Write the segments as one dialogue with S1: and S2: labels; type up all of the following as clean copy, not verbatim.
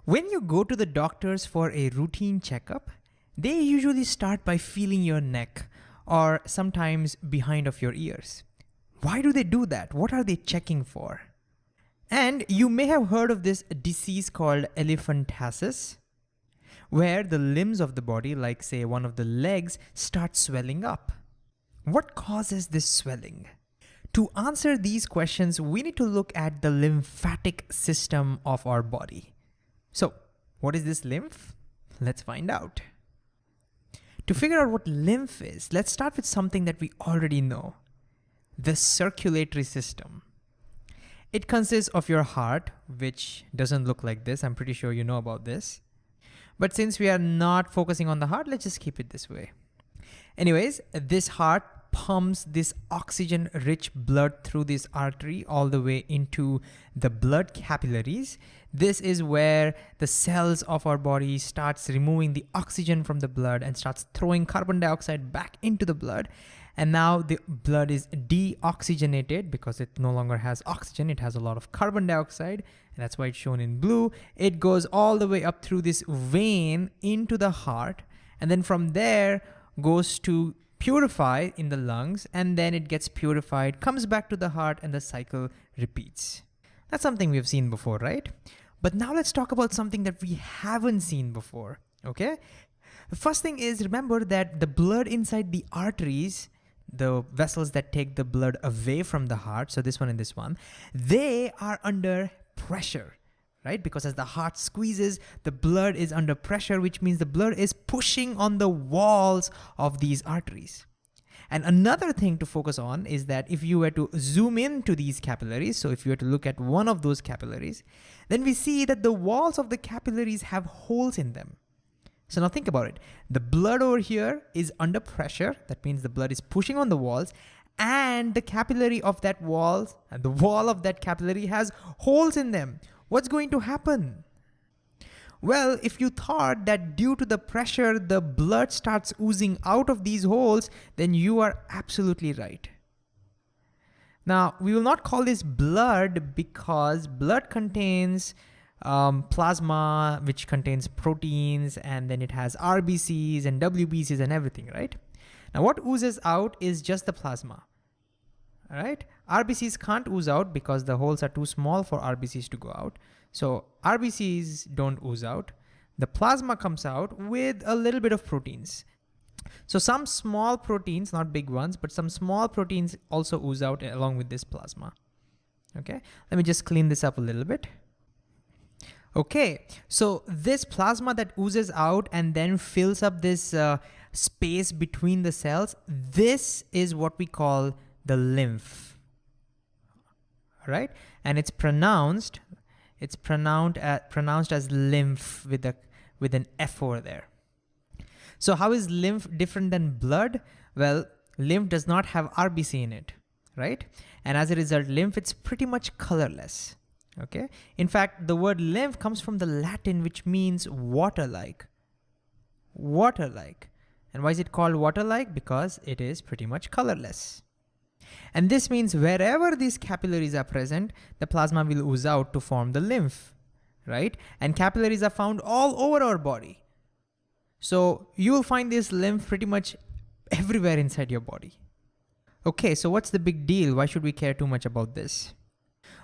S1: When you go to the doctors for a routine checkup, they usually start by feeling your neck or sometimes behind of your ears. Why do they do that? What are they checking for? And you may have heard of this disease called elephantiasis, where the limbs of the body, like say one of the legs, start swelling up. What causes this swelling? To answer these questions, we need to look at the lymphatic system of our body. So, what is this lymph? Let's find out. To figure out what lymph is, let's start with something that we already know: the circulatory system. It consists of your heart, which doesn't look like this. I'm pretty sure you know about this. But since we are not focusing on the heart, let's just keep it this way. Anyways, this heart pumps this oxygen-rich blood through this artery all the way into the blood capillaries. This is where the cells of our body starts removing the oxygen from the blood and starts throwing carbon dioxide back into the blood. And now the blood is deoxygenated because it no longer has oxygen. It has a lot of carbon dioxide, and that's why it's shown in blue. It goes all the way up through this vein into the heart, and then from there goes to purify in the lungs, and then it gets purified, comes back to the heart, and the cycle repeats. That's something we've seen before, right? But now let's talk about something that we haven't seen before, okay? The first thing is, remember that the blood inside the arteries, the vessels that take the blood away from the heart, so this one and this one, they are under pressure, right? Because as the heart squeezes, the blood is under pressure, which means the blood is pushing on the walls of these arteries. And another thing to focus on is that if you were to zoom into these capillaries, so if you were to look at one of those capillaries, then we see that the walls of the capillaries have holes in them. So now think about it. The blood over here is under pressure. That means the blood is pushing on the walls, and the capillary of that wall, and the wall of that capillary has holes in them. What's going to happen? Well, if you thought that due to the pressure, the blood starts oozing out of these holes, then you are absolutely right. Now, we will not call this blood because blood contains plasma, which contains proteins, and then it has RBCs and WBCs and everything, right? Now, what oozes out is just the plasma, all right? RBCs can't ooze out because the holes are too small for RBCs to go out. So RBCs don't ooze out. The plasma comes out with a little bit of proteins. So some small proteins, not big ones, but some small proteins also ooze out along with this plasma. Okay, let me just clean this up a little bit. Okay, so this plasma that oozes out and then fills up this space between the cells, this is what we call the lymph, all right? And it's pronounced as lymph with an F over there. So how is lymph different than blood? Well, lymph does not have RBC in it, right? And as a result, lymph, it's pretty much colorless. Okay. In fact, the word lymph comes from the Latin, which means water-like. Water-like. And why is it called water-like? Because it is pretty much colorless. And this means wherever these capillaries are present, the plasma will ooze out to form the lymph, right? And capillaries are found all over our body. So you will find this lymph pretty much everywhere inside your body. Okay, so what's the big deal? Why should we care too much about this?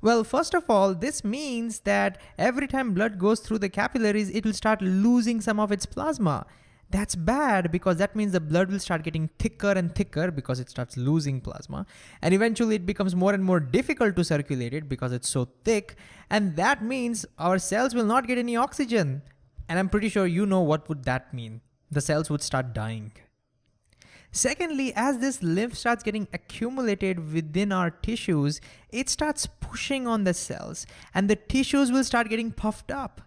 S1: Well, first of all, this means that every time blood goes through the capillaries, it will start losing some of its plasma. That's bad because that means the blood will start getting thicker and thicker because it starts losing plasma. And eventually it becomes more and more difficult to circulate it because it's so thick. And that means our cells will not get any oxygen. And I'm pretty sure you know what would that mean. The cells would start dying. Secondly, as this lymph starts getting accumulated within our tissues, it starts pushing on the cells and the tissues will start getting puffed up,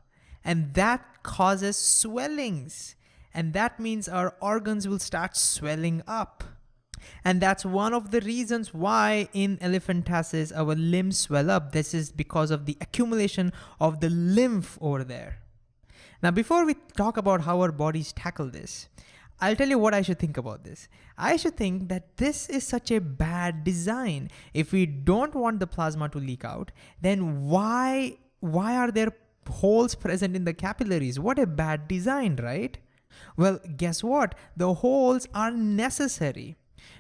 S1: and that causes swellings. And that means our organs will start swelling up. And that's one of the reasons why in elephantiasis our limbs swell up. This is because of the accumulation of the lymph over there. Now, before we talk about how our bodies tackle this, I'll tell you what I should think about this. I should think that this is such a bad design. If we don't want the plasma to leak out, then why are there holes present in the capillaries. What a bad design, right? Well, guess what? The holes are necessary.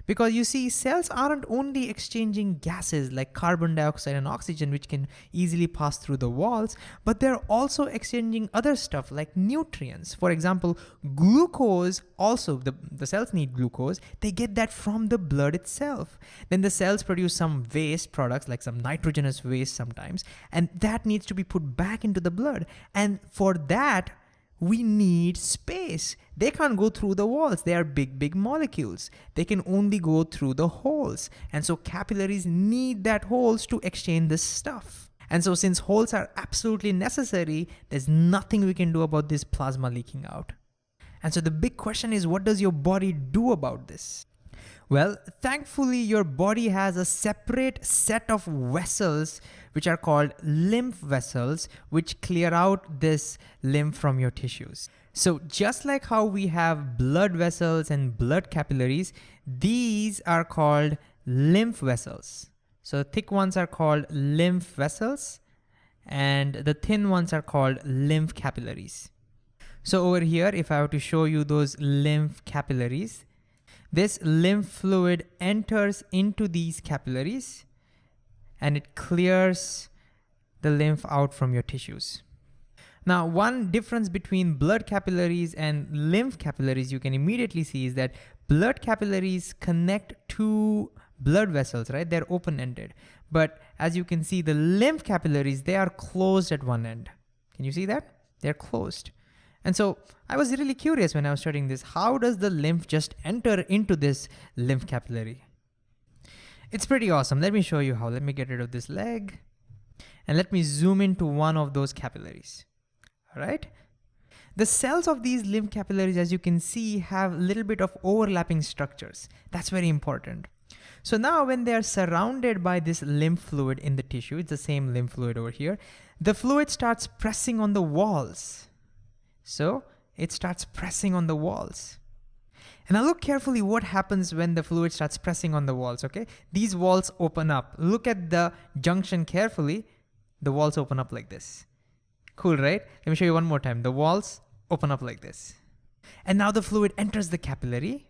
S1: Because you see, cells aren't only exchanging gases like carbon dioxide and oxygen, which can easily pass through the walls, but they're also exchanging other stuff like nutrients. For example, glucose also, the cells need glucose. They get that from the blood itself. Then the cells produce some waste products like some nitrogenous waste sometimes, and that needs to be put back into the blood. And for that, we need space. They can't go through the walls. They are big, big molecules. They can only go through the holes. And so capillaries need that holes to exchange this stuff. And so since holes are absolutely necessary, there's nothing we can do about this plasma leaking out. And so the big question is, what does your body do about this? Well, thankfully, your body has a separate set of vessels which are called lymph vessels, which clear out this lymph from your tissues. So just like how we have blood vessels and blood capillaries, these are called lymph vessels. So thick ones are called lymph vessels, and the thin ones are called lymph capillaries. So over here, if I were to show you those lymph capillaries, this lymph fluid enters into these capillaries and it clears the lymph out from your tissues. Now, one difference between blood capillaries and lymph capillaries you can immediately see is that blood capillaries connect to blood vessels, right? They're open-ended. But as you can see, the lymph capillaries, they are closed at one end. Can you see that? They're closed. And so I was really curious when I was studying this, how does the lymph just enter into this lymph capillary? It's pretty awesome. Let me show you how. Let me get rid of this leg and let me zoom into one of those capillaries. All right. The cells of these lymph capillaries, as you can see, have a little bit of overlapping structures. That's very important. So now when they are surrounded by this lymph fluid in the tissue, it's the same lymph fluid over here, the fluid starts pressing on the walls. So it starts pressing on the walls. And now look carefully what happens when the fluid starts pressing on the walls, okay? These walls open up. Look at the junction carefully. The walls open up like this. Cool, right? Let me show you one more time. The walls open up like this. And now the fluid enters the capillary.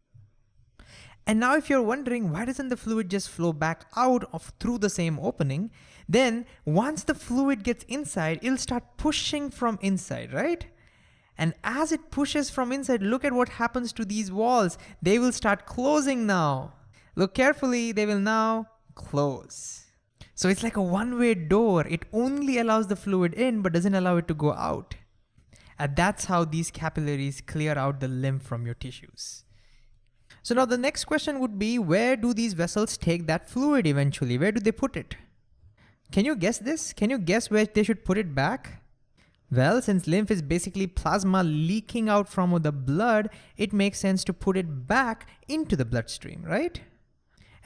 S1: And now if you're wondering, why doesn't the fluid just flow back out through the same opening? Then once the fluid gets inside, it'll start pushing from inside, right? And as it pushes from inside, look at what happens to these walls. They will start closing now. Look carefully, they will now close. So it's like a one-way door. It only allows the fluid in, but doesn't allow it to go out. And that's how these capillaries clear out the lymph from your tissues. So now the next question would be, where do these vessels take that fluid eventually? Where do they put it? Can you guess this? Can you guess where they should put it back? Well, since lymph is basically plasma leaking out from the blood, it makes sense to put it back into the bloodstream, right?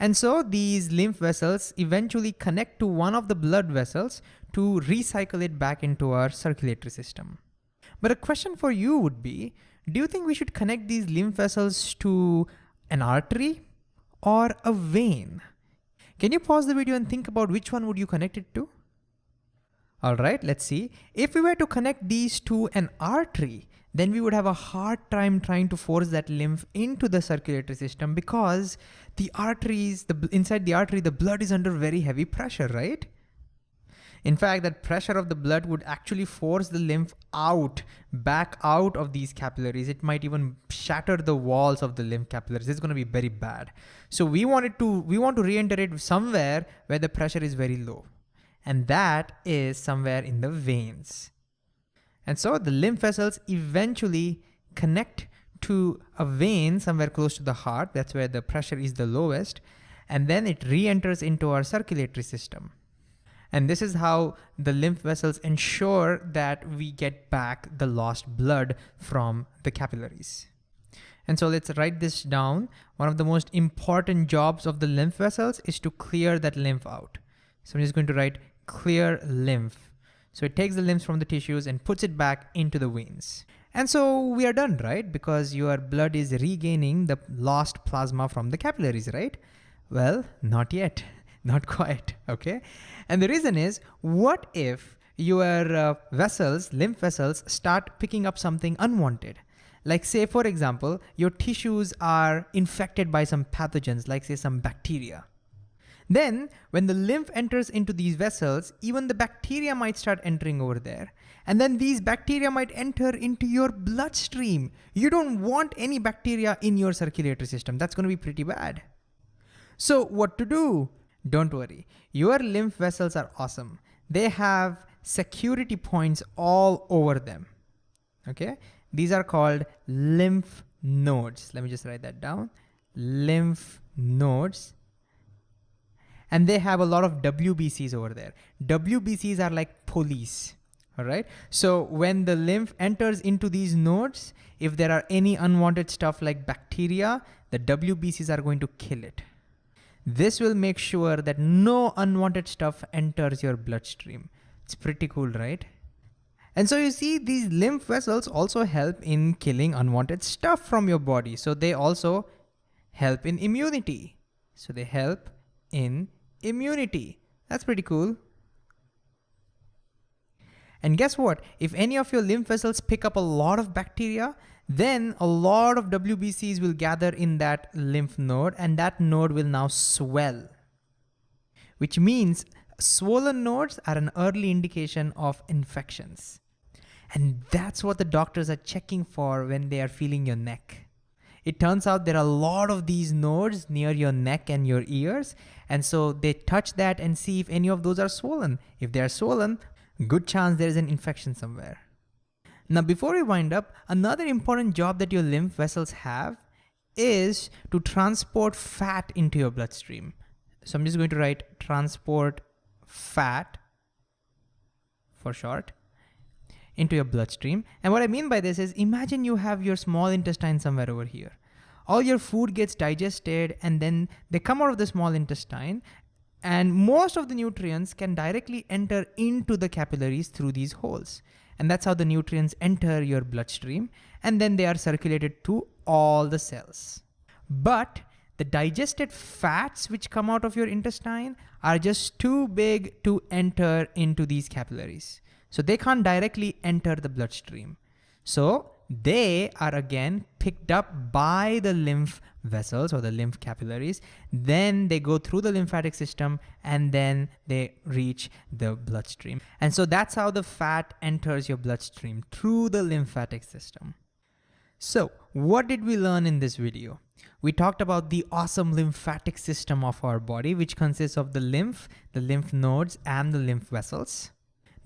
S1: And so these lymph vessels eventually connect to one of the blood vessels to recycle it back into our circulatory system. But a question for you would be, do you think we should connect these lymph vessels to an artery or a vein? Can you pause the video and think about which one would you connect it to? All right, let's see. If we were to connect these to an artery, then we would have a hard time trying to force that lymph into the circulatory system because the arteries, inside the artery, the blood is under very heavy pressure, right? In fact, that pressure of the blood would actually force the lymph back out of these capillaries. It might even shatter the walls of the lymph capillaries. It's going to be very bad. So we want to re-enter it somewhere where the pressure is very low. And that is somewhere in the veins. And so the lymph vessels eventually connect to a vein somewhere close to the heart. That's where the pressure is the lowest. And then it re-enters into our circulatory system. And this is how the lymph vessels ensure that we get back the lost blood from the capillaries. And so let's write this down. One of the most important jobs of the lymph vessels is to clear that lymph out. So I'm just going to write clear lymph. So it takes the lymph from the tissues and puts it back into the veins. And so we are done, right? Because your blood is regaining the lost plasma from the capillaries, right? Well, not yet. Not quite, okay? And the reason is, what if your vessels, lymph vessels, start picking up something unwanted. Like say, for example, your tissues are infected by some pathogens, like say some bacteria. Then when the lymph enters into these vessels, even the bacteria might start entering over there. And then these bacteria might enter into your bloodstream. You don't want any bacteria in your circulatory system. That's going to be pretty bad. So what to do? Don't worry. Your lymph vessels are awesome. They have security points all over them. Okay? These are called lymph nodes. Let me just write that down. Lymph nodes. And they have a lot of WBCs over there. WBCs are like police. All right. So when the lymph enters into these nodes, if there are any unwanted stuff like bacteria, the WBCs are going to kill it. This will make sure that no unwanted stuff enters your bloodstream. It's pretty cool, right? And so you see, these lymph vessels also help in killing unwanted stuff from your body. So they also help in immunity. So they help in immunity. That's pretty cool. And guess what? If any of your lymph vessels pick up a lot of bacteria, then a lot of WBCs will gather in that lymph node, and that node will now swell, which means swollen nodes are an early indication of infections. And that's what the doctors are checking for when they are feeling your neck. It turns out there are a lot of these nodes near your neck and your ears. And so they touch that and see if any of those are swollen. If they are swollen, good chance there is an infection somewhere. Now, before we wind up, another important job that your lymph vessels have is to transport fat into your bloodstream. So I'm just going to write transport fat for short into your bloodstream. And what I mean by this is, imagine you have your small intestine somewhere over here. All your food gets digested and then they come out of the small intestine, and most of the nutrients can directly enter into the capillaries through these holes. And that's how the nutrients enter your bloodstream, and then they are circulated to all the cells. But the digested fats which come out of your intestine are just too big to enter into these capillaries. So they can't directly enter the bloodstream. So they are again picked up by the lymph vessels or the lymph capillaries. Then they go through the lymphatic system and then they reach the bloodstream. And so that's how the fat enters your bloodstream, through the lymphatic system. So what did we learn in this video? We talked about the awesome lymphatic system of our body, which consists of the lymph nodes, and the lymph vessels.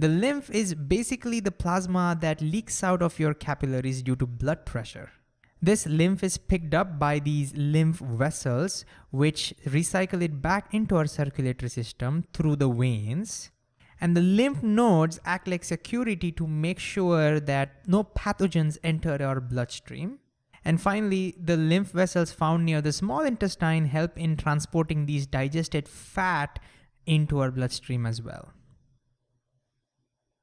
S1: The lymph is basically the plasma that leaks out of your capillaries due to blood pressure. This lymph is picked up by these lymph vessels, which recycle it back into our circulatory system through the veins. And the lymph nodes act like security to make sure that no pathogens enter our bloodstream. And finally, the lymph vessels found near the small intestine help in transporting these digested fat into our bloodstream as well.